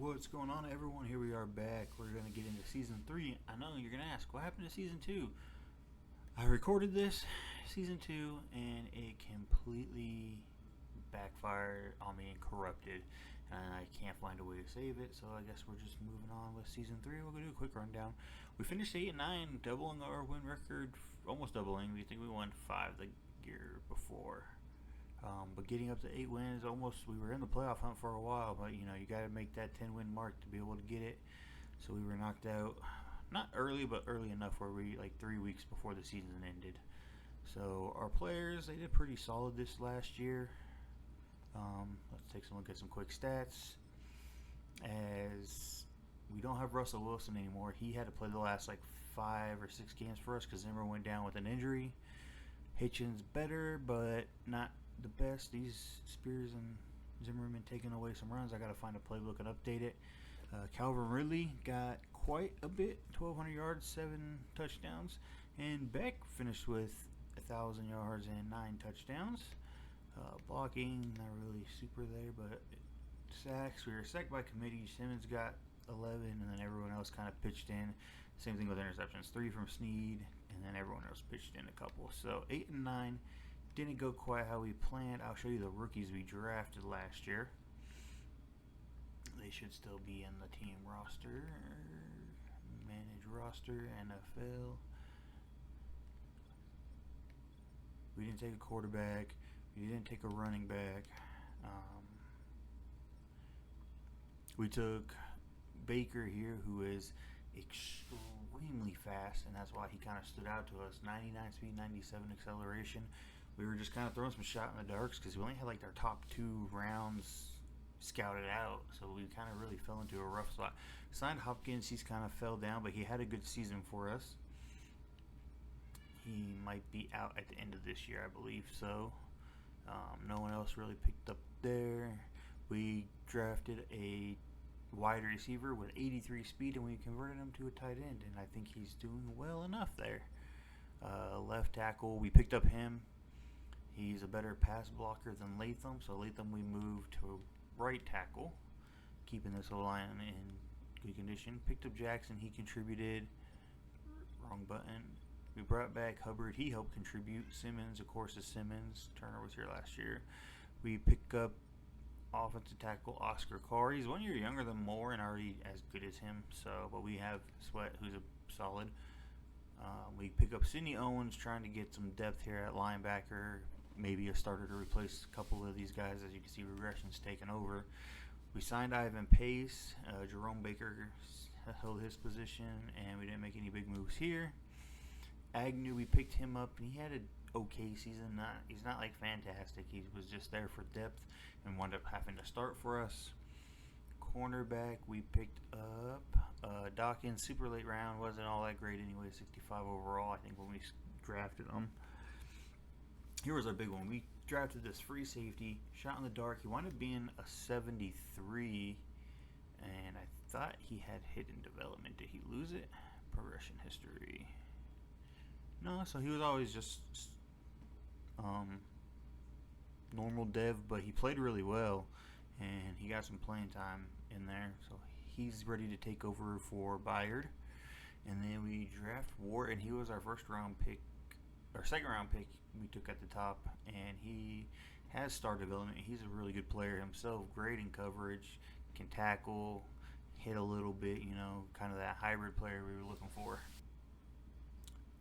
What's going on, everyone? Here we are back. We're going to get into season 3. I know you're going to ask, what happened to season 2? I recorded this season 2 and it completely backfired on me and corrupted, and I can't find a way to save it. So I guess we're just moving on with season 3. We're going to do a quick rundown. We finished 8 and 9, doubling our win record, almost doubling. We think we won 5 the year before. But getting up to 8 wins, we were in the playoff hunt for a while, but you got to make that 10-win mark to be able to get it. So we were knocked out, not early, but early enough where we, 3 weeks before the season ended. So our players, they did pretty solid this last year. Let's take a look at some quick stats. As we don't have Russell Wilson anymore, he had to play the last 5 or 6 games for us because Zimmer went down with an injury. Hitchens better, but not the best. These Spears and Zimmerman taking away some runs. I got to find a playbook and update it. Calvin Ridley got quite a bit, 1,200 yards, 7 touchdowns. And Beck finished with 1,000 yards and 9 touchdowns. Blocking, not really super there, but sacks. We were sacked by committee. Simmons got 11, and then everyone else kind of pitched in. Same thing with interceptions. 3 from Snead, and then everyone else pitched in a couple. So 8 and 9 didn't go quite how we planned. I'll show you the rookies we drafted last year. They should still be in the team roster. Manage roster, NFL. We didn't take a quarterback. We didn't take a running back. We took Baker here, who is extremely fast, and that's why he kind of stood out to us. 99 speed, 97 acceleration. We were just kind of throwing some shot in the darks because we only had our top 2 rounds scouted out, so we kind of really fell into a rough spot. Signed Hopkins, he's kind of fell down, but he had a good season for us. He might be out at the end of this year, I believe so. No one else really picked up there. We drafted a wide receiver with 83 speed, and we converted him to a tight end, and I think he's doing well enough there. Left tackle, we picked up him. He's a better pass blocker than Latham, so Latham we moved to right tackle, keeping this whole line in good condition. Picked up Jackson, he contributed. Wrong button. We brought back Hubbard, he helped contribute. Simmons, of course, is Simmons. Turner was here last year. We pick up offensive tackle Oscar Carr. He's 1 year younger than Moore and already as good as him. But we have Sweat, who's a solid. We pick up Sidney Owens, trying to get some depth here at linebacker. Maybe a starter to replace a couple of these guys. As you can see, regression's taken over. We signed Ivan Pace. Jerome Baker held his position, and we didn't make any big moves here. Agnew, we picked him up, and he had an okay season. He's not fantastic. He was just there for depth and wound up having to start for us. Cornerback, we picked up Dawkins, super late round. Wasn't all that great anyway, 65 overall, I think, when we drafted him. Here was our big one. We drafted this free safety, shot in the dark. He wound up being a 73, and I thought he had hidden development. Did he lose it? Progression history. No, so he was always just normal dev, but he played really well, and he got some playing time in there, so he's ready to take over for Byard. And then we draft Ward, and he was our second round pick we took at the top, and he has star development. He's a really good player himself, great in coverage, can tackle, hit a little bit, kind of that hybrid player we were looking for.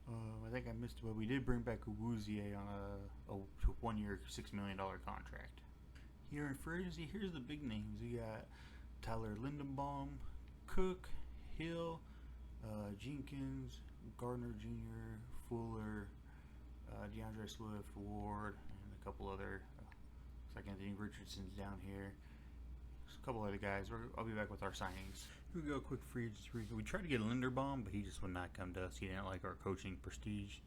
I think I missed it, but we did bring back Awuzie on a 1 year, $6 million contract. Here in free agency, here's the big names. We got Tyler Lindenbaum, Cook, Hill, Jenkins, Gardner Jr., Fuller, DeAndre Swift, Ward, and a couple other. Looks like Anthony Richardson's down here. Just a couple other guys. I'll be back with our signings. Here we go, quick free agency. We tried to get Linderbaum, but he just would not come to us. He didn't like our coaching prestige.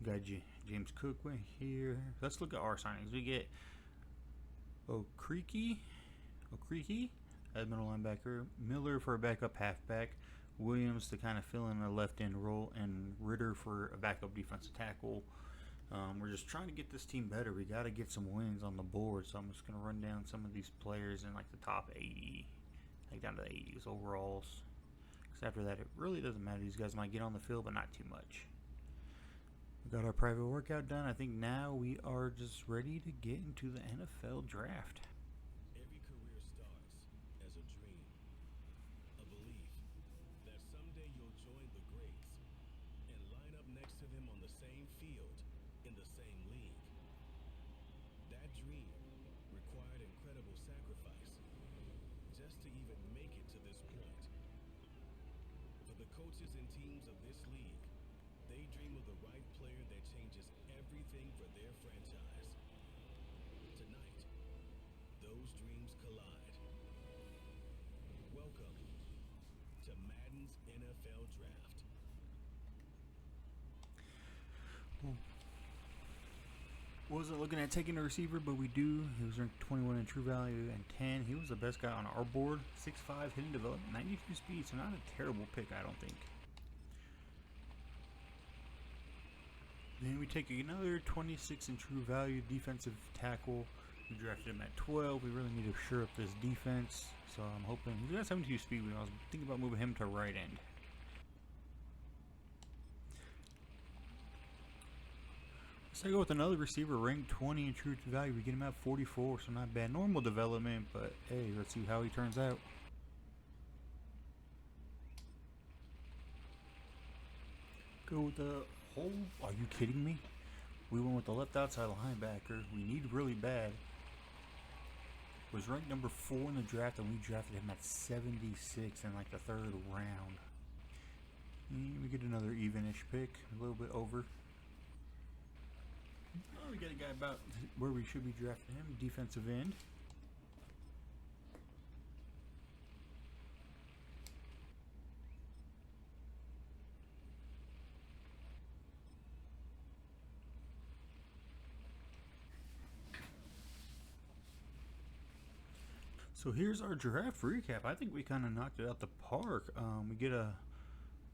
Got James Cook right here. Let's look at our signings. We get O'Creaky as middle linebacker, Miller for a backup halfback, Williams to kind of fill in a left end role, and Ritter for a backup defensive tackle. We're just trying to get this team better. We got to get some wins on the board, so I'm just going to run down some of these players in the top 80 like down to the 80s overalls. Because after that, it really doesn't matter. These guys might get on the field, but not too much. We got our private workout done. I think now we are just ready to get into the NFL draft. Every career starts as a dream, a belief that someday you'll join the greats and line up next to them on the same field in the same league. That dream required incredible sacrifice just to even make it to this point. For the coaches and teams of this league, they dream of the right player that changes everything for their franchise. Tonight, those dreams collide. Welcome to Madden's NFL Draft. Wasn't looking at taking a receiver, but we do. He was ranked 21 in true value and 10. He was the best guy on our board. 6'5", hidden development, 92 speed, so not a terrible pick, I don't think. Then we take another 26 in true value defensive tackle. We drafted him at 12. We really need to shore up this defense, so I'm hoping he's got 72 speed. I was thinking about moving him to right end. So I go with another receiver ranked 20 in true value. We get him at 44, so not bad. Normal development, but hey, let's see how he turns out. Go with the whole. Are you kidding me? We went with the left outside linebacker. We need really bad. Was ranked number 4 in the draft, and we drafted him at 76 in like the 3rd round. And we get another even-ish pick, a little bit over. Oh, we got a guy about where we should be drafting him, defensive end. So here's our draft recap. I think we kind of knocked it out the park. We get a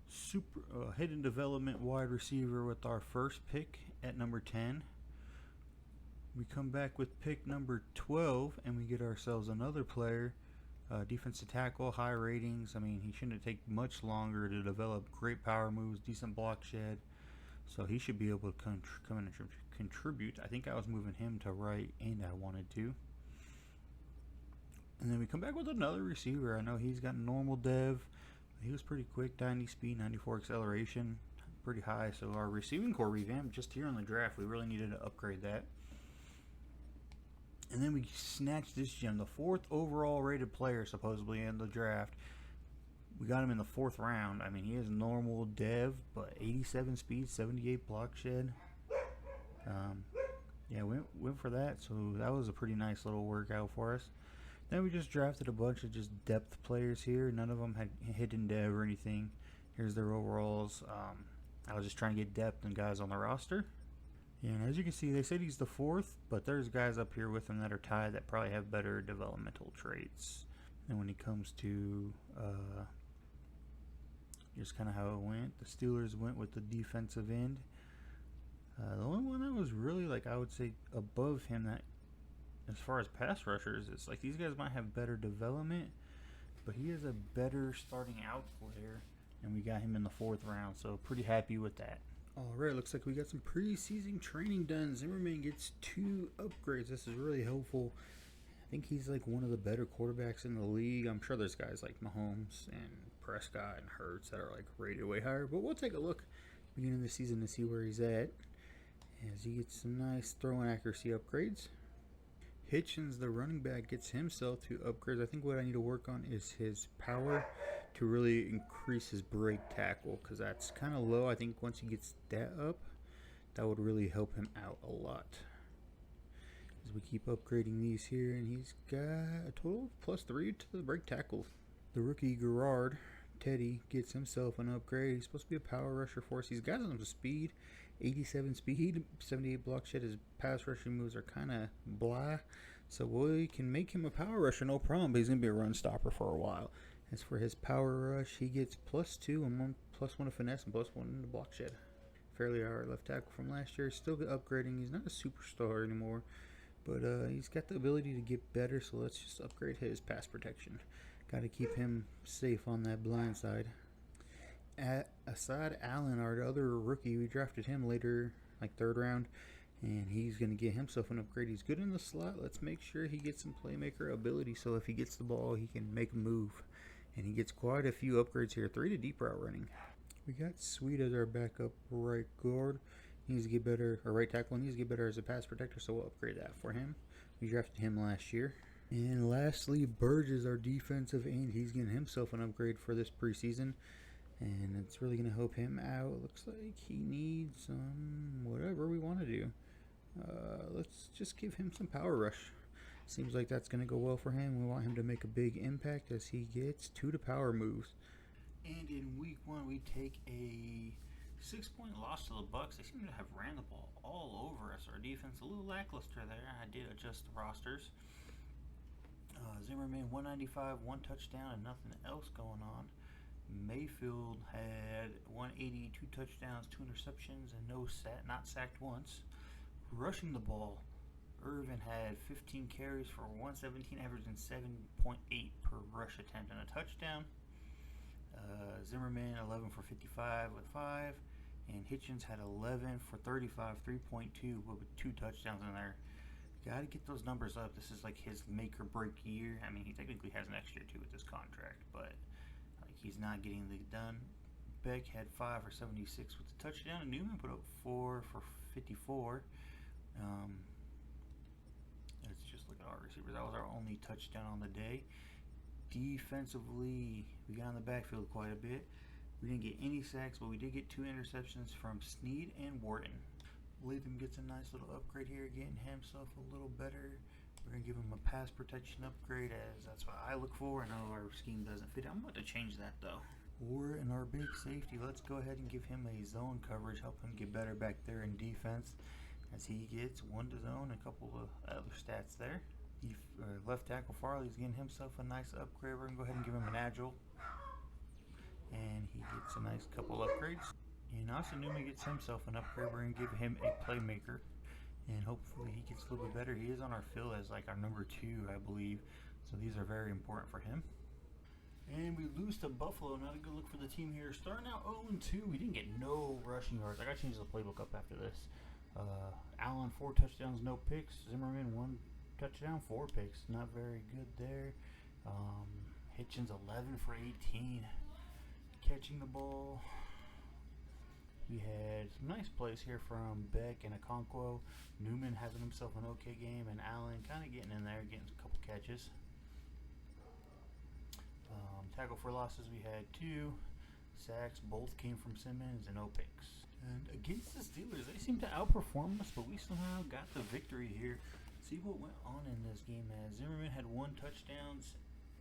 super hidden development wide receiver with our first pick at number 10. We come back with pick number 12 and we get ourselves another player, defensive tackle, high ratings. I mean, he shouldn't take much longer to develop great power moves, decent block shed. So he should be able to come in and contribute. I think I was moving him to right end. I wanted to. And then we come back with another receiver. I know he's got normal dev. He was pretty quick, 90 speed, 94 acceleration, pretty high. So our receiving core revamped just here on the draft. We really needed to upgrade that. And then we snatched this gem, the 4th overall rated player supposedly in the draft. We got him in the 4th round. I mean, he has normal dev, but 87 speed, 78 block shed. Yeah, went for that. So that was a pretty nice little workout for us. Then we just drafted a bunch of just depth players here. None of them had hidden dev or anything. Here's their overalls. I was just trying to get depth and guys on the roster. Yeah, and as you can see, they said he's the 4th, but there's guys up here with him that are tied that probably have better developmental traits. And when it comes to just kind of how it went, the Steelers went with the defensive end. The only one that was really, like, I would say above him that as far as pass rushers, it's like these guys might have better development, but he is a better starting out player, and we got him in the 4th round, so pretty happy with that. Alright, looks like we got some preseason training done. Zimmerman gets 2 upgrades. This is really helpful. I think he's like one of the better quarterbacks in the league. I'm sure there's guys like Mahomes and Prescott and Hurts that are like rated way higher, but we'll take a look beginning of the season to see where he's at as he gets some nice throwing accuracy upgrades. Hitchens, the running back, gets himself 2 upgrades. I think what I need to work on is his power to really increase his break tackle, because that's kind of low. I think once he gets that up, that would really help him out a lot. As we keep upgrading these here, and he's got a total of +3 to the break tackle. The rookie Gerard, Teddy, gets himself an upgrade. He's supposed to be a power rusher for us. He's got some speed. 87 speed, 78 block shed. His pass rushing moves are kind of blah, so we can make him a power rusher, no problem, but he's going to be a run stopper for a while. As for his power rush, he gets +2 and +1 to finesse and +1 in the block shed. Fairly our left tackle from last year. Still upgrading. He's not a superstar anymore, but he's got the ability to get better, so let's just upgrade his pass protection. Got to keep him safe on that blind side. Asad Allen, our other rookie, we drafted him later, like 3rd round, and he's going to get himself an upgrade. He's good in the slot. Let's make sure he gets some playmaker ability, so if he gets the ball, he can make a move. And he gets quite a few upgrades here. 3 to deep route running. We got Sweet as our backup right guard. He needs to get better, or right tackle. He needs to get better as a pass protector, so we'll upgrade that for him. We drafted him last year. And lastly, Burge is our defensive end. He's getting himself an upgrade for this preseason, and it's really going to help him out. Looks like he needs some whatever we want to do. Let's just give him some power rush. Seems like that's going to go well for him. We want him to make a big impact as he gets 2 to power moves. And in week 1, we take a 6-point loss to the Bucks. They seem to have ran the ball all over us. Our defense a little lackluster there. I did adjust the rosters. Zimmerman 195, 1 touchdown, and nothing else going on. Mayfield had 180, 2 touchdowns, 2 interceptions, and not sacked once. Rushing the ball, Irvin had 15 carries for 117, averaging 7.8 per rush attempt and a touchdown. Zimmerman 11 for 55 with 5, and Hitchens had 11 for 35, 3.2 with 2 touchdowns in there. Got to get those numbers up. This is like his make or break year. I mean, he technically has an extra 2 with this contract, but like he's not getting it done. Beck had 5 for 76 with the touchdown, and Newman put up 4 for 54. Let's just look at our receivers. That was our only touchdown on the day. Defensively, we got in the backfield quite a bit. We didn't get any sacks, but we did get 2 interceptions from Snead and Wharton. Latham gets a nice little upgrade here, getting himself a little better. We're going to give him a pass protection upgrade, as that's what I look for. I know our scheme doesn't fit. I'm about to change that, though. Or in our big safety, let's go ahead and give him a zone coverage, help him get better back there in defense, as he gets 1 to zone, a couple of other stats there. Left tackle Farley's getting himself a nice upgrade. We're going to go ahead and give him an agile, and he gets a nice couple upgrades. And also Newman gets himself an upgrade. We're going to give him a playmaker, and hopefully he gets a little bit better. He is on our field as like our number 2, I believe, so these are very important for him. And we lose to Buffalo. Not a good look for the team here. Starting out 0-2. We didn't get no rushing yards. I got to change the playbook up after this. Allen 4 touchdowns, no picks. Zimmerman 1 touchdown, 4 picks. Not very good there. Hitchens 11 for 18. Catching the ball. We had some nice plays here from Beck and Okonkwo. Newman having himself an okay game, and Allen kind of getting in there, getting a couple catches. Tackle for losses, we had 2 sacks. Both came from Simmons, and no picks. And against the Steelers, they seem to outperform us, but we somehow got the victory here. See what went on in this game, as Zimmerman had 1 touchdown,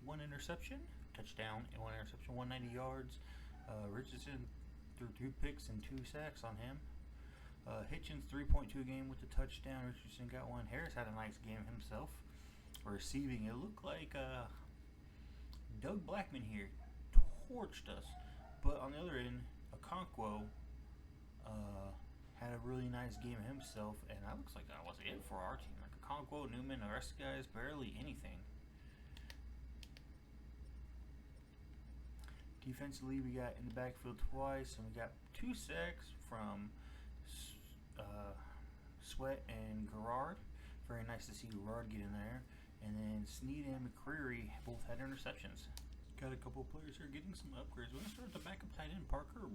1 interception. Touchdown and 1 interception, 190 yards. Richardson threw 2 picks and 2 sacks on him. Hitchens 3.2 game with the touchdown. Richardson got 1. Harris had a nice game himself. Receiving, it looked like Doug Blackman here torched us, but on the other end, Okonkwo had a really nice game himself, and that looks like that was it for our team. Like Okonkwo, Newman, the rest of the guys, barely anything. Defensively, we got in the backfield twice, and we got 2 sacks from Sweat and Garrard. Very nice to see Garrard get in there. And then Snead and McCreary both had interceptions. Got a couple players here getting some upgrades. We're going to start at the backup tight end, Parker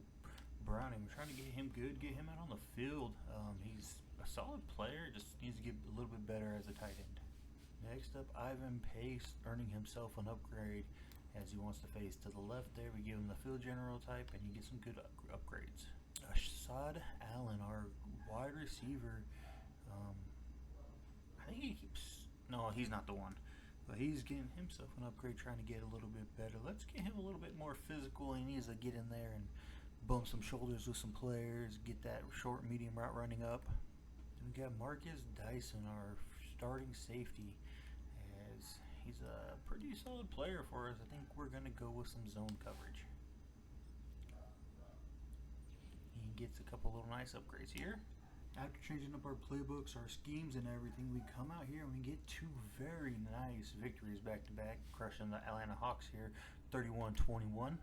Browning. We're trying to get him good, get him out on the field. He's a solid player, just needs to get a little bit better as a tight end. Next up, Ivan Pace earning himself an upgrade as he wants to face to the left there. We give him the field general type, and he gets some good upgrades. Asad Allen, our wide receiver, I think he keeps... No, he's not the one. But he's getting himself an upgrade, trying to get a little bit better. Let's get him a little bit more physical. He needs to get in there and bump some shoulders with some players, get that short, medium route running up. And we got Marcus Dyson, our starting safety, as he's a pretty solid player for us. I think we're going to go with some zone coverage. He gets a couple little nice upgrades here. After changing up our playbooks, our schemes, and everything, we come out here and we get two very nice victories back to back, crushing the Atlanta Hawks here 31-21.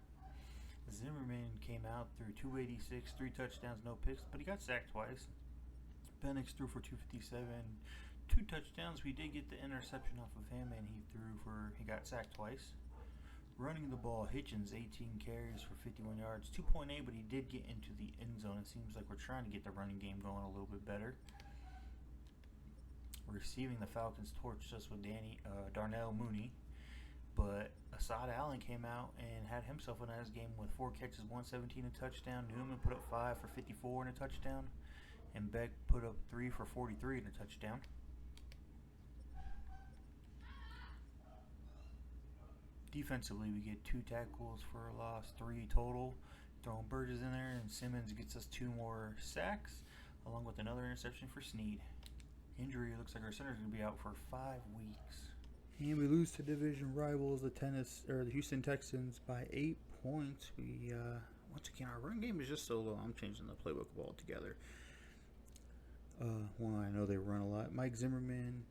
Zimmerman came out through 286, 3 touchdowns, no picks, but he got sacked twice. Penix threw for 257, 2 touchdowns. We did get the interception off of him, and he got sacked twice. Running the ball, Hitchens 18 carries for 51 yards, 2.8, but he did get into the end zone. It seems like we're trying to get the running game going a little bit better. Receiving, the Falcons torched us with Darnell Mooney, but Assad Allen came out and had himself a nice game with 4 catches, 117, a touchdown. Newman put up 5 for 54 and a touchdown, and Beck put up 3 for 43 and a touchdown. Defensively, we get 2 tackles for a loss, 3 total. Throwing Burgess in there, and Simmons gets us 2 more sacks, along with another interception for Snead. Injury, looks like our center's going to be out for 5 weeks. And we lose to division rivals, the Houston Texans, by 8 points. Once again, our run game is just so low. I'm changing the playbook altogether. Well, I know they run a lot. Mark Zimmerman,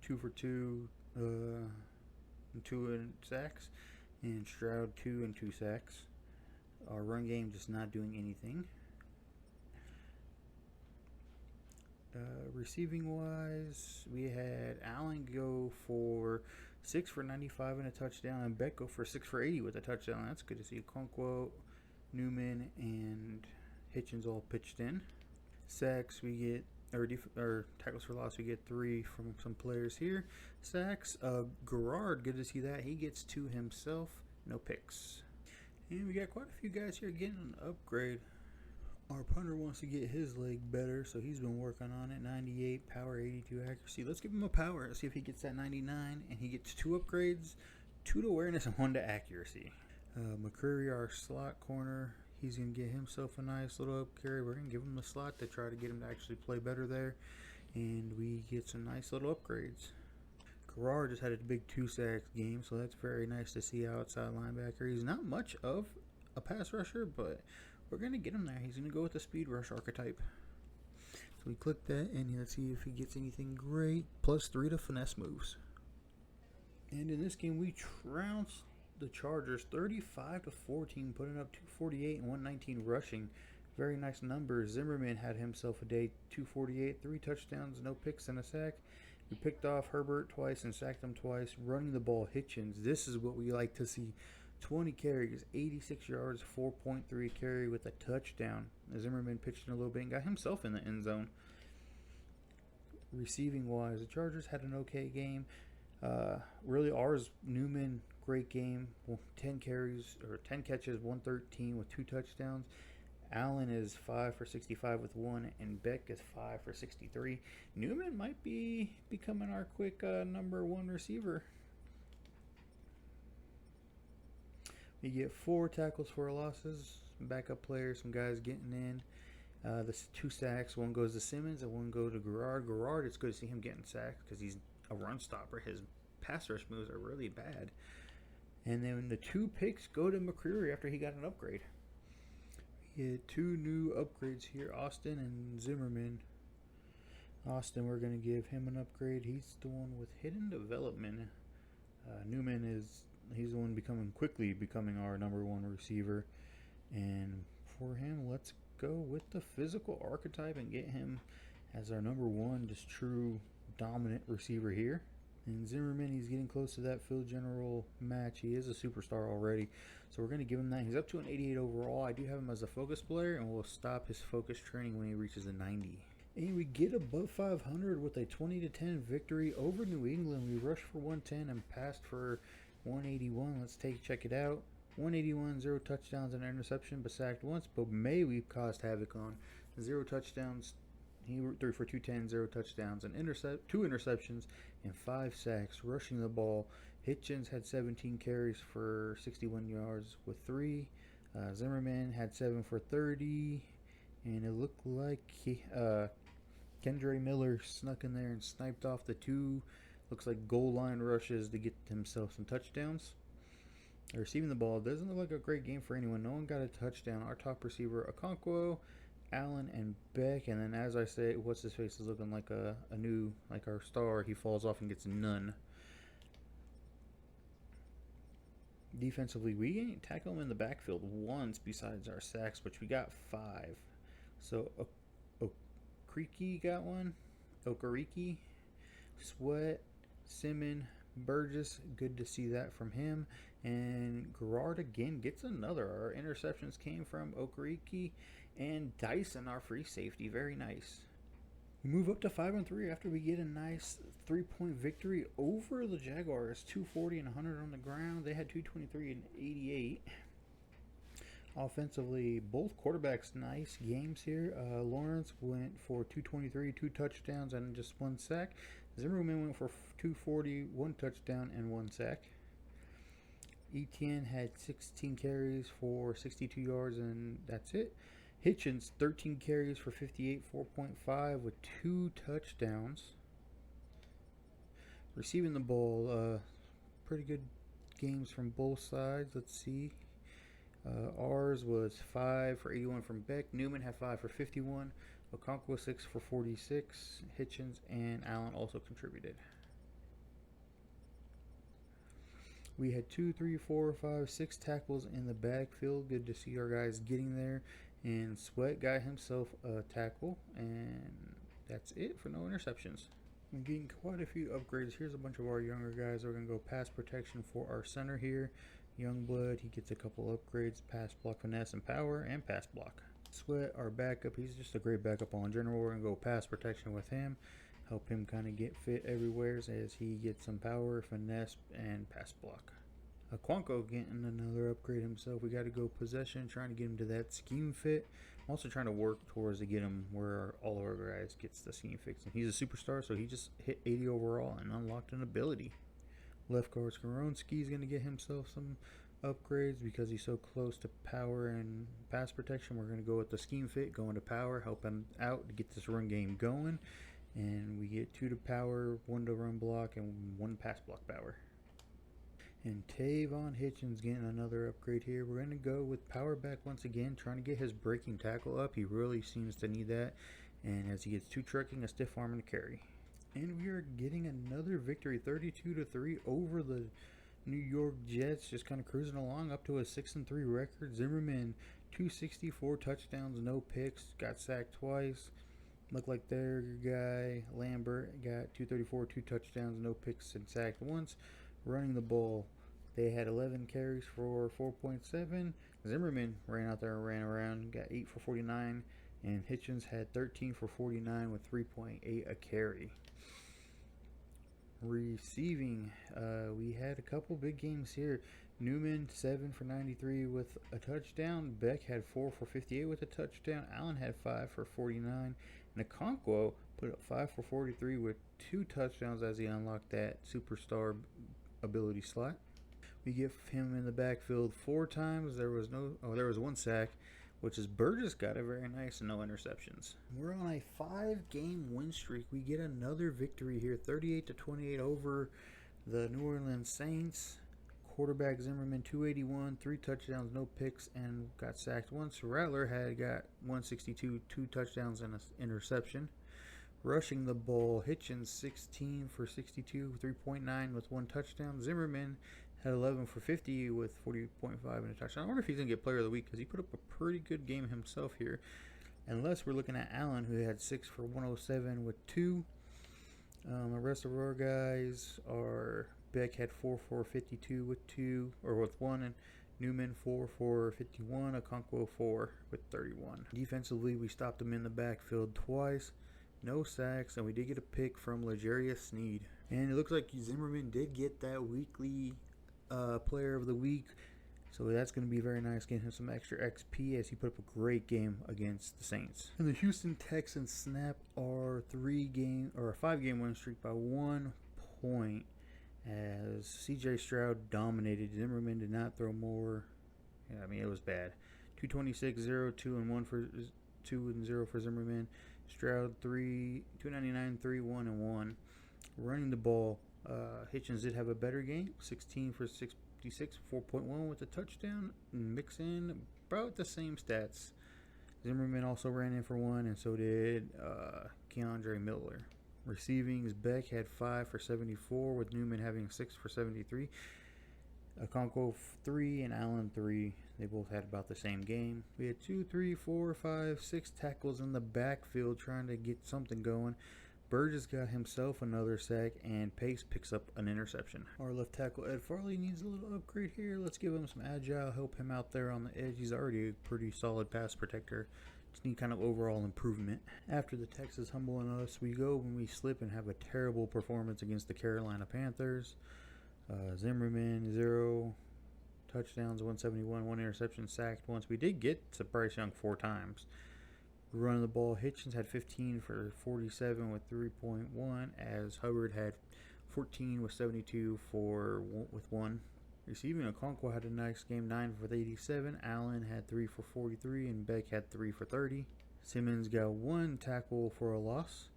2 for 2, and 2 in sacks, and Stroud 2 and 2 sacks. Our run game just not doing anything. Receiving wise, we had Allen go for 6 for 95 and a touchdown, and Beck go for 6 for 80 with a touchdown. That's good to see. Okonkwo, Newman, and Hitchens all pitched in. Sacks, we get or tackles for loss, we get 3 from some players here. Sacks, Garrard, good to see that. He gets 2 himself, no picks. And we got quite a few guys here getting an upgrade. Our punter wants to get his leg better, so he's been working on it. 98 power, 82 accuracy. Let's give him a power. Let's see if he gets that 99, and he gets 2 upgrades, 2 to awareness and 1 to accuracy. McCreary, our slot corner, he's going to get himself a nice little upgrade. We're going to give him the slot to try to get him to actually play better there, and we get some nice little upgrades. Garrard just had a big 2-sack game, so that's very nice to see outside linebacker. He's not much of a pass rusher, but we're going to get him there. He's going to go with the speed rush archetype. So we click that, and let's see if he gets anything great. +3 to finesse moves. And in this game, we trounced the Chargers 35-14, putting up 248 and 119 rushing. Very nice numbers. Zimmerman had himself a day, 248, 3 touchdowns, no picks, and a sack. We picked off Herbert twice and sacked him twice. Running the ball, Hitchens. This is what we like to see. 20 carries, 86 yards, 4.3 carry with a touchdown. Zimmerman pitched in a little bit and got himself in the end zone. Receiving wise, the Chargers had an okay game. Really, ours, Newman, great game. 10 catches, 113 with 2 touchdowns. Allen is 5 for 65 with 1, and Beck is 5 for 63. Newman might be becoming our quick number 1 receiver. You get 4 tackles for losses, backup players, some guys getting in. The 2 sacks, 1 goes to Simmons and 1 goes to Garrard. Garrard, it's good to see him getting sacked because he's a run stopper. His pass rush moves are really bad. And then the 2 picks go to McCreary after he got an upgrade. We had 2 new upgrades here, Austin and Zimmerman. Austin, we're going to give him an upgrade. He's the one with hidden development. Newman he's the one quickly becoming our number 1 receiver. And for him, let's go with the physical archetype and get him as our number 1, just true dominant receiver here. And Zimmerman, he's getting close to that field general match. He is a superstar already, so we're going to give him that. He's up to an 88 overall. I do have him as a focus player, and we'll stop his focus training when he reaches a 90. And we get above 500 with a 20-10 victory over New England. We rushed for 110 and passed for 181. Let's check it out. 181, 0 touchdowns and an interception, but sacked once. But May we caused havoc on. 0 touchdowns. He threw for 210, 0 touchdowns, and 2 interceptions, and 5 sacks. Rushing the ball, Hitchens had 17 carries for 61 yards with 3. Zimmerman had 7 for 30, and it looked like Kendre Miller snuck in there and sniped off the 2. Looks like goal line rushes to get himself some touchdowns. Receiving the ball doesn't look like a great game for anyone. No one got a touchdown. Our top receiver, Okonkwo, Allen and Beck, and then as I say, what's his face is looking like a new, like our star. He falls off and gets none. Defensively, we didn't tackle him in the backfield once besides our sacks, which we got 5. So Okriki got one, Okariki, Sweat, Simon, Burgess. Good to see that from him. And Gerard again gets another. Our interceptions came from Okariki and Dyson, our free safety. Very nice. We move up to 5-3 after we get a nice 3-point victory over the Jaguars. 240 and 100 on the ground. They had 223 and 88. Offensively, both quarterbacks nice games here. Lawrence went for 223, 2 touchdowns, and just 1 sack. Zimmerman went for 240, 1 touchdown, and 1 sack. Etienne had 16 carries for 62 yards, and that's it. Hitchens, 13 carries for 58, 4.5 with 2 touchdowns. Receiving the ball, pretty good games from both sides. Let's see. Ours was 5 for 81 from Beck. Newman had 5 for 51. Okonkwo 6 for 46. Hitchens and Allen also contributed. We had 2, 3, 4, 5, 6 tackles in the backfield. Good to see our guys getting there. And Sweat got himself a tackle. And that's it for no interceptions. We're getting quite a few upgrades. Here's a bunch of our younger guys. We're going to go pass protection for our center here. Youngblood, he gets a couple upgrades. Pass block, finesse, and power, and pass block. Sweat, our backup, he's just a great backup all in general. We're going to go pass protection with him. Help him kind of get fit everywhere as he gets some power, finesse, and pass block. Quanko getting another upgrade himself. We got to go possession, trying to get him to that scheme fit. I'm also trying to work towards to get him where all of our guys gets the scheme fix. And he's a superstar, so he just hit 80 overall and unlocked an ability. Left guard Skaronski is going to get himself some upgrades because he's so close to power and pass protection. We're going to go with the scheme fit, go into power, help him out to get this run game going. And we get 2 to power, 1 to run block, and 1 pass block power. And Tavon Hitchens getting another upgrade here. We're going to go with power back once again, trying to get his breaking tackle up. He really seems to need that. And as he gets 2 trucking, a stiff arm and a carry. And we are getting another victory, 32-3 over the New York Jets. Just kind of cruising along up to a 6-3 record. Zimmerman, 264 touchdowns, no picks. Got sacked twice. Looked like their guy, Lambert, got 234, 2 touchdowns, no picks, and sacked once. Running the ball, they had 11 carries for 4.7. Zimmerman ran out there and ran around, got 8 for 49. And Hitchens had 13 for 49 with 3.8 a carry. Receiving, we had a couple big games here. Newman 7 for 93 with a touchdown. Beck had 4 for 58 with a touchdown. Allen had 5 for 49. And Okonkwo put up 5 for 43 with 2 touchdowns as he unlocked that superstar ability slot. We get him in the backfield 4 times. There was 1 sack, which is Burgess got a very nice and no interceptions. We're on a 5-game win streak. We get another victory here, 38-28 over the New Orleans Saints. Quarterback Zimmerman 281, 3 touchdowns, no picks, and got sacked once. Rattler had got 162, 2 touchdowns and an interception. Rushing the ball, Hitchens 16 for 62, 3.9 with 1 touchdown. Zimmerman had 11 for 50 with 40.5 and a touchdown. I wonder if he's going to get player of the week because he put up a pretty good game himself here. Unless we're looking at Allen, who had 6 for 107 with 2. The rest of our guys are Beck had 4 for 52 with 2, or with 1, and Newman 4 for 51. Okonkwo 4 with 31. Defensively, we stopped them in the backfield twice. No sacks, and we did get a pick from L'Jarius Sneed. And it looks like Zimmerman did get that weekly player of the week. So that's going to be very nice, getting him some extra XP as he put up a great game against the Saints. And the Houston Texans snap our 5-game win streak by 1 point as CJ Stroud dominated. Zimmerman did not throw more. Yeah, I mean, it was bad. 226, 0, 2 and 1 for 2 and 0 for Zimmerman. Stroud 299, 3, 1 and 1. Running the ball, Hitchens did have a better game, 16 for 66, 4.1 with a touchdown. Mix in about the same stats. Zimmerman also ran in for 1, and so did Keandre Miller. Receivings, Beck had 5 for 74, with Newman having 6 for 73. Okonkwo 3 and Allen 3. They both had about the same game. We had 2, 3, 4, 5, 6 tackles in the backfield trying to get something going. Burgess got himself another sack, and Pace picks up an interception. Our left tackle, Ed Farley, needs a little upgrade here. Let's give him some agile, help him out there on the edge. He's already a pretty solid pass protector. Just need kind of overall improvement. After the Texas humbling us, we go when we slip and have a terrible performance against the Carolina Panthers. Zimmerman, 0 touchdowns, 171, 1 interception, sacked once. We did get to Bryce Young 4 times. Running the ball, Hitchens had 15 for 47 with 3.1, as Hubbard had 14 with 72 with 1. Receiving, Okonkwo had a nice game, 9 for 87. Allen had 3 for 43, and Beck had 3 for 30. Simmons got 1 tackle for a loss,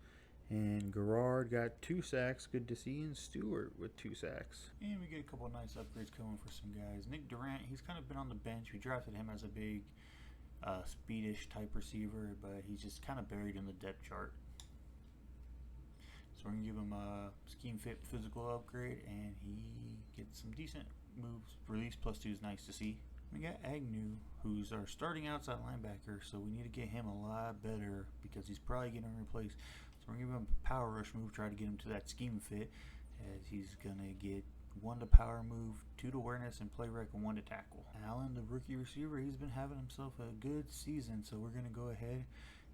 and Garrard got 2 sacks. Good to see. And Stewart with 2 sacks. And we get a couple of nice upgrades coming for some guys. Nick Durant, he's kind of been on the bench. We drafted him as a big speedish type receiver, but he's just kind of buried in the depth chart. So we're going to give him a scheme fit physical upgrade, and he gets some decent moves. Release +2 is nice to see. We got Agnew, who's our starting outside linebacker, so we need to get him a lot better because he's probably getting replaced. So we're going to give him a power rush move, try to get him to that scheme fit, as he's going to get 1 to power move, 2 to awareness and play rec, and 1 to tackle. Allen, the rookie receiver, he's been having himself a good season, so we're going to go ahead.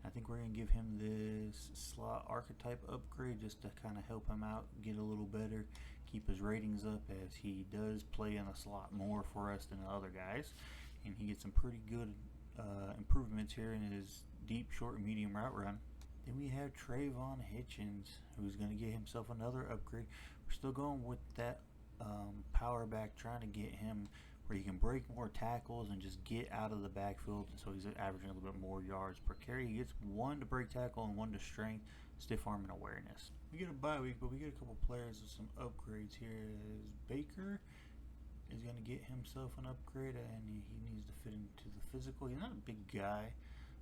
I think we're going to give him this slot archetype upgrade just to kind of help him out, get a little better, keep his ratings up, as he does play in the slot more for us than the other guys. And he gets some pretty good improvements here in his deep, short, and medium route run. Then we have Trayvon Hitchens, who's going to get himself another upgrade. We're still going with that power back, trying to get him where he can break more tackles and just get out of the backfield, so he's averaging a little bit more yards per carry. He gets 1 to break tackle and 1 to strength, stiff arm, and awareness. We get a bye week, but we get a couple players with some upgrades here. Baker is going to get himself an upgrade, and he needs to fit into the physical. He's not a big guy,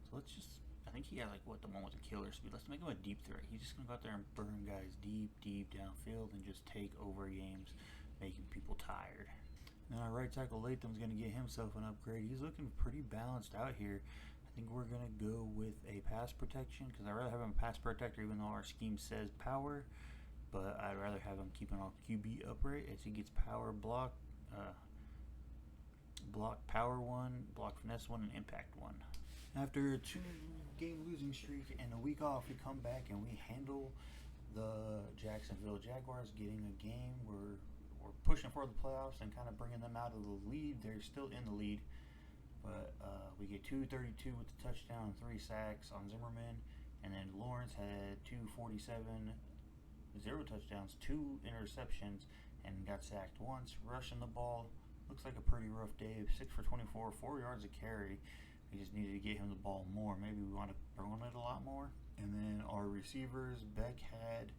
so let's just, I think he had the one with the killer speed. Let's make him a deep threat. He's just going to go out there and burn guys deep downfield and just take over games, making people tired. Then our right tackle Latham's going to get himself an upgrade. He's looking pretty balanced out here. I think we're going to go with a pass protection, because I'd rather have him a pass protector, even though our scheme says power. But I'd rather have him keeping our QB upright, as he gets power block, block power 1, block finesse 1, and impact 1. After a 2-game losing streak and a week off, we come back and we handle the Jacksonville Jaguars, getting a game where we're pushing for the playoffs and kind of bringing them out of the lead. They're still in the lead, but we get 232 with the touchdown and 3 sacks on Zimmerman, and then Lawrence had 247, 0 touchdowns, 2 interceptions, and got sacked once. Rushing the ball, looks like a pretty rough day. 6 for 24, 4 yards a carry. We just needed to get him the ball more. Maybe we want to throw it a lot more. And then our receivers, Beck had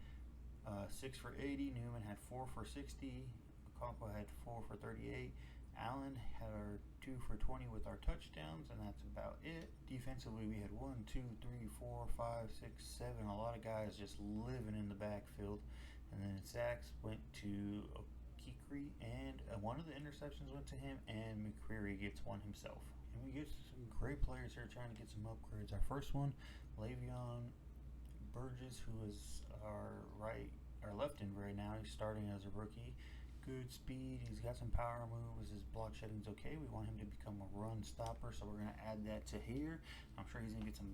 6 for 80. Newman had 4 for 60. Okonkwo had 4 for 38. Allen had our 2 for 20 with our touchdowns, and that's about it. Defensively, we had 1, 2, 3, 4, 5, 6, 7. A lot of guys just living in the backfield. And then sacks went to Okikri, and one of the interceptions went to him, and McCreary gets 1 himself. And we get some great players here trying to get some upgrades. Our first one, Le'Veon Burgess, who is our left end right now. He's starting as a rookie. Good speed. He's got some power moves. His block shedding's okay. We want him to become a run stopper, so we're going to add that to here. I'm sure he's going to get some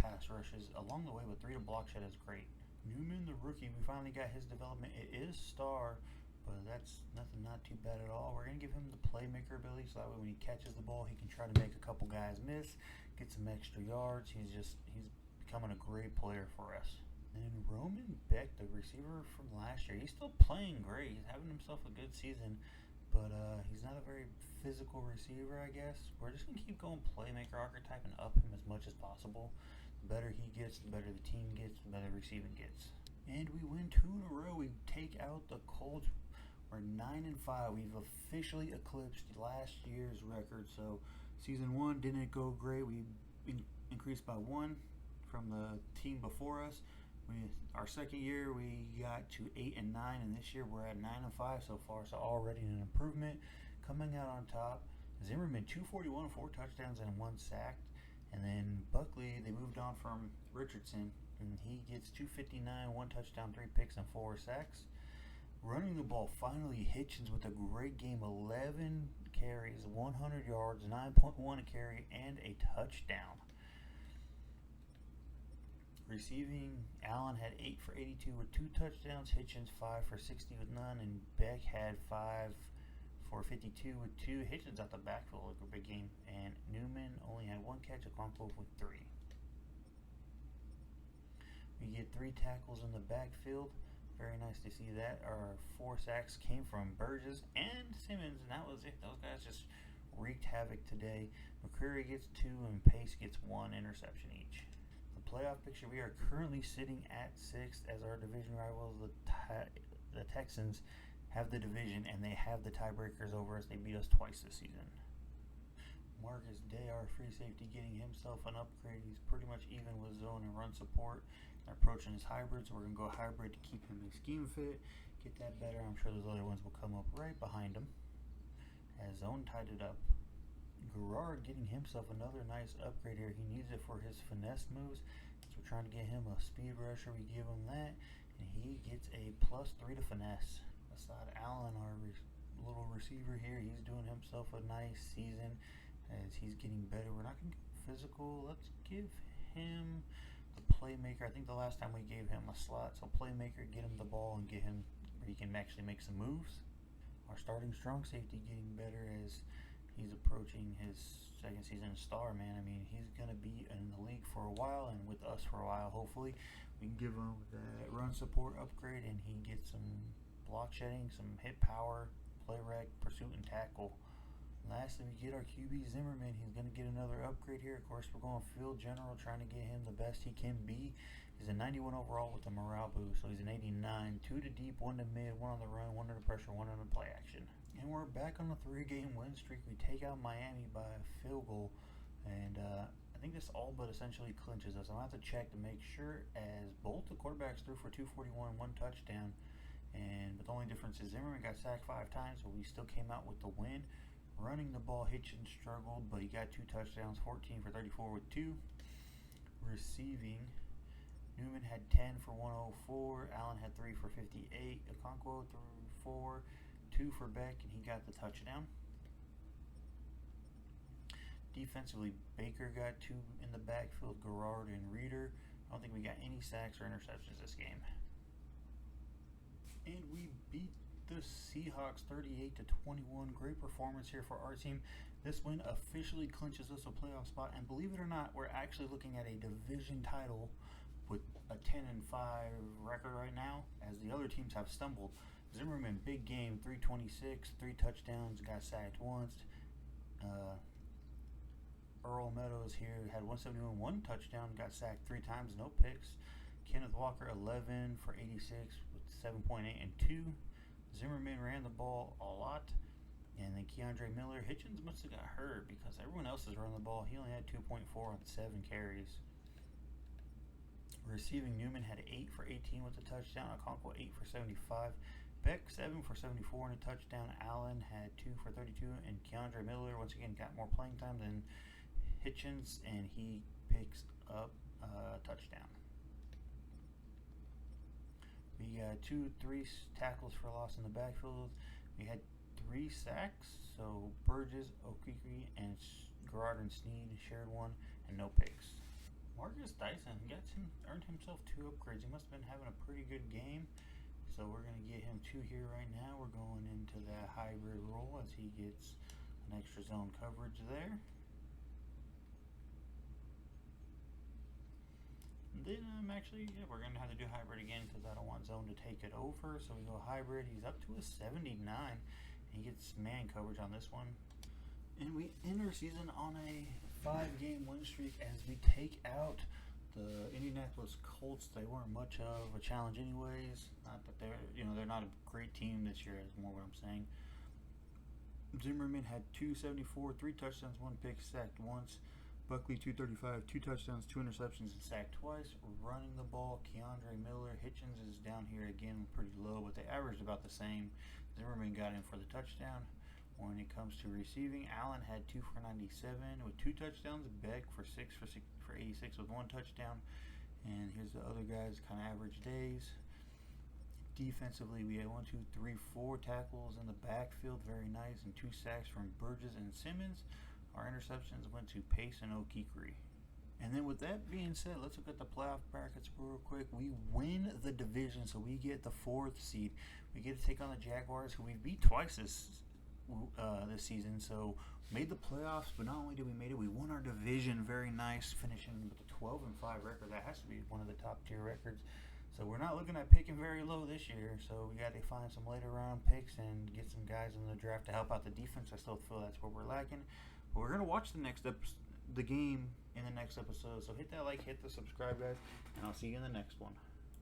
pass rushes along the way, but 3 to block shed is great. Newman, the rookie, we finally got his development. It is star, but that's not too bad at all. We're going to give him the playmaker ability, so that way when he catches the ball, he can try to make a couple guys miss, get some extra yards. He's becoming a great player for us. And Roman Beck, the receiver from last year, he's still playing great. He's having himself a good season, but he's not a very physical receiver, I guess. We're just going to keep going playmaker archetype and up him as much as possible. The better he gets, the better the team gets, the better receiving gets. And we win 2 in a row. We take out the Colts. We're 9-5. We've officially eclipsed last year's record. So season 1 didn't go great. We increased by 1 from the team before us. Our second year we got to 8-9, and this year we're at 9-5 so far. So already an improvement. Coming out on top, Zimmerman 241, 4 touchdowns and 1 sack, and then Buckley they moved on from Richardson, and he gets 259, 1 touchdown, 3 picks and 4 sacks. Running the ball, finally Hitchens with a great game, 11 carries, 100 yards, 9.1 a carry, and a touchdown. Receiving, Allen had 8 for 82 with 2 touchdowns, Hitchens 5 for 60 with none, and Beck had 5 for 52 with 2. Hitchens out the backfield like a big game, and Newman only had 1 catch, Okonkwo with 3. We get 3 tackles in the backfield. Very nice to see that. Our 4 sacks came from Burgess and Simmons, and that was it. Those guys just wreaked havoc today. McCreary gets 2 and Pace gets 1 interception each. The playoff picture, we are currently sitting at 6th as our division rivals, the Texans, have the division, and they have the tiebreakers over us. They beat us twice this season. Marcus Day, our free safety, getting himself an upgrade. He's pretty much even with zone and run support. They're approaching his hybrid, so we're going to go hybrid to keep him in scheme fit, get that better. I'm sure those other ones will come up right behind him. As zone tied it up. Garrard getting himself another nice upgrade here. He needs it for his finesse moves. So we're trying to get him a speed rusher. We give him that, and he gets a +3 to finesse. Aside Allen, our little receiver here, he's doing himself a nice season as he's getting better. We're not going to go physical. Let's give him the playmaker. I think the last time we gave him a slot, so playmaker, get him the ball and get him where he can actually make some moves. Our starting strong safety getting better as he's approaching his second season star, man. I mean, he's going to be in the league for a while and with us for a while, hopefully. We can give him that run support upgrade, and he gets some block shedding, some hit power, play rec, pursuit, and tackle. Lastly, we get our QB Zimmerman. He's going to get another upgrade here. Of course, we're going field general, trying to get him the best he can be. He's a 91 overall with a morale boost, so he's an 89. 2 to deep, 1 to mid, 1 on the run, 1 under pressure, 1 under play action. And we're back on a 3-game win streak. We take out Miami by a field goal, and I think this all but essentially clinches us. I'll have to check to make sure, as both the quarterbacks threw for 241, 1 touchdown. But the only difference is Zimmerman got sacked 5 times, so we still came out with the win. Running the ball, Hitchens struggled, but he got 2 touchdowns, 14 for 34 with 2. Receiving, Newman had 10 for 104. Allen had 3 for 58. Okonkwo threw 4, 2 for Beck, and he got the touchdown. Defensively, Baker got 2 in the backfield, Garrard and Reeder. I don't think we got any sacks or interceptions this game. And we beat the Seahawks 38-21. Great performance here for our team. This win officially clinches us a playoff spot, and believe it or not, we're actually looking at a division title with a 10-5 record right now, as the other teams have stumbled. Zimmerman, big game, 326, 3 touchdowns, got sacked once. Earl Meadows here had 171, 1 touchdown, got sacked 3 times, no picks. Kenneth Walker, 11 for 86 with 7.8 and 2. Zimmerman ran the ball a lot. And then Keandre Miller, Hitchens must have got hurt because everyone else is running the ball. He only had 2.4 on 7 carries. Receiving, Newman had 8 for 18 with a touchdown. Okonkwo 8 for 75. Beck 7 for 74 and a touchdown. Allen had 2 for 32. And Keandre Miller once again got more playing time than Hitchens, and he picks up a touchdown. We got 3 tackles for loss in the backfield. We had 3 sacks, so Burgess, Okeke, and Garrard and Sneed shared 1, and no picks. Marcus Dyson earned himself 2 upgrades. He must have been having a pretty good game, so we're going to get him 2 here right now. We're going into that hybrid role as he gets an extra zone coverage there. Then we're going to have to do hybrid again because I don't want zone to take it over. So we go hybrid. He's up to a 79. He gets man coverage on this one. And we end our season on a 5-game win streak as we take out the Indianapolis Colts. They weren't much of a challenge anyways. Not that they're not a great team this year is more what I'm saying. Zimmerman had 274, 3 touchdowns, 1 pick, sacked once. Buckley 235, 2 touchdowns, 2 interceptions, and sacked twice. Running the ball, Keandre Miller. Hitchens is down here again pretty low, but they averaged about the same. Zimmerman got in for the touchdown. When it comes to receiving, Allen had 2 for 97 with 2 touchdowns. Beck for 86 with 1 touchdown. And here's the other guys, kind of average days. Defensively, we had 1, 2, 3, 4 tackles in the backfield, very nice, and 2 sacks from Burgess and Simmons. Our interceptions went to Pace and O'Keefe. And then with that being said, let's look at the playoff brackets real quick. We win the division, so we get the 4th seed. We get to take on the Jaguars, who we beat twice this season. So made the playoffs, but not only did we make it, we won our division. Very nice, finishing with a 12-5 record. That has to be one of the top tier records. So we're not looking at picking very low this year. So we got to find some later round picks and get some guys in the draft to help out the defense. I still feel that's where we're lacking. But we're gonna watch the game in the next episode. So hit that like, hit the subscribe, guys, and I'll see you in the next one.